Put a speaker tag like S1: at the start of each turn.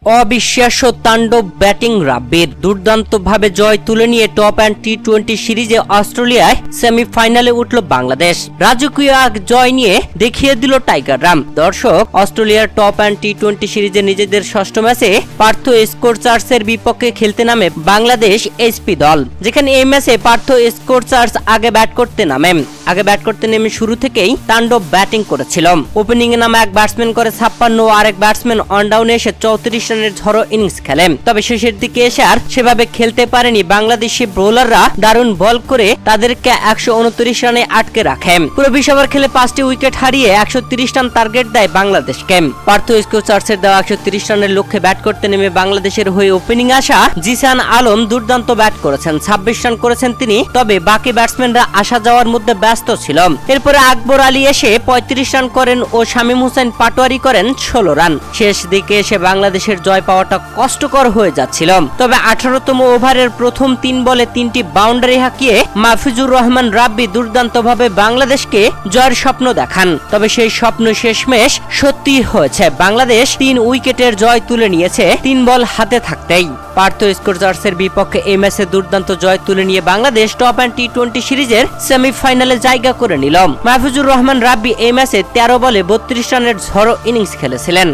S1: অবিশ্বাস্য তাণ্ডব ব্যাটিং রাব্বির দুর্দান্তভাবে জয় তুলে নিয়ে টপ অ্যান্ড টি-20 সিরিজে অস্ট্রেলিয়ায় সেমিফাইনালে উঠল বাংলাদেশ। রাজকীয় এক জয় নিয়ে দেখিয়ে দিল টাইগাররা। দর্শক, অস্ট্রেলিয়ার টপ অ্যান্ড টি-20 সিরিজে নিজেদের ষষ্ঠ ম্যাচে পার্থ স্কোরচার্সের বিপক্ষে খেলতে নামে বাংলাদেশ এসপি দল, যেখানে এই ম্যাচে পার্থ স্কোরচার্স আগে ব্যাট করতে নেমে শুরু থেকেই তাণ্ডব ব্যাটিং করেছিল। ওপেনিং এ নামা এক ব্যাটসম্যান করে 56 ও আরেক ব্যাটসম্যান অন ডাউনে এসে 34 রানের ঝড়ো ইনিংস খেলেন। তবে শেষের দিকে এসে আর সেভাবে খেলতে পারেনি বাংলাদেশি বোলাররা। দারুণ বল করে তাদেরকে 129 রানে আটকে রাখে। পুরো 20 ওভার খেলে 5টি উইকেট হারিয়ে 130 রান টার্গেট দেয় বাংলাদেশকে। পার্থ স্কোরচার্সের দেওয়া 130 রানের লক্ষ্যে ব্যাট করতে নেমে বাংলাদেশের হয়ে ওপেনিং আসা জিসান আলম দুর্দান্ত ব্যাট করেছেন। 26 রান করেছেন তিনি। তবে বাকি ব্যাটসম্যানরা আসা যাওয়ার মধ্যে ব্যস্ত ছিল। এরপরে আকবর আলী এসে 35 রান করেন ও শামীম হোসেন পাটোয়ারি করেন 16 রান। শেষ দিকে এসে বাংলাদেশের জয় পাওয়াটা কষ্টকর হয়ে যাচ্ছিল। তবে 18তম ওভারের প্রথম 3 বলে 3টি বাউন্ডারি হাঁকিয়ে মাহফুজুর রহমান রাব্বি দুর্দান্তভাবে বাংলাদেশকে জয়ের স্বপ্ন দেখান। তবে সেই স্বপ্ন শেষমেশ সত্যি হয়েছে। বাংলাদেশ 3 উইকেটের জয় তুলে নিয়েছে 3 বল হাতে থাকতেই। পার্থ স্কোরচার্সের বিপক্ষে এই ম্যাচে দুর্দান্ত জয় তুলে নিয়ে বাংলাদেশ টপ অ্যান্ড টি-20 সিরিজের সেমিফাইনালে জায়গা করে নিল। মাহফুজুর রহমান রাব্বি এই ম্যাচে 13 বলে 32 রানের ঝড়ো ইনিংস খেলেছিলেন।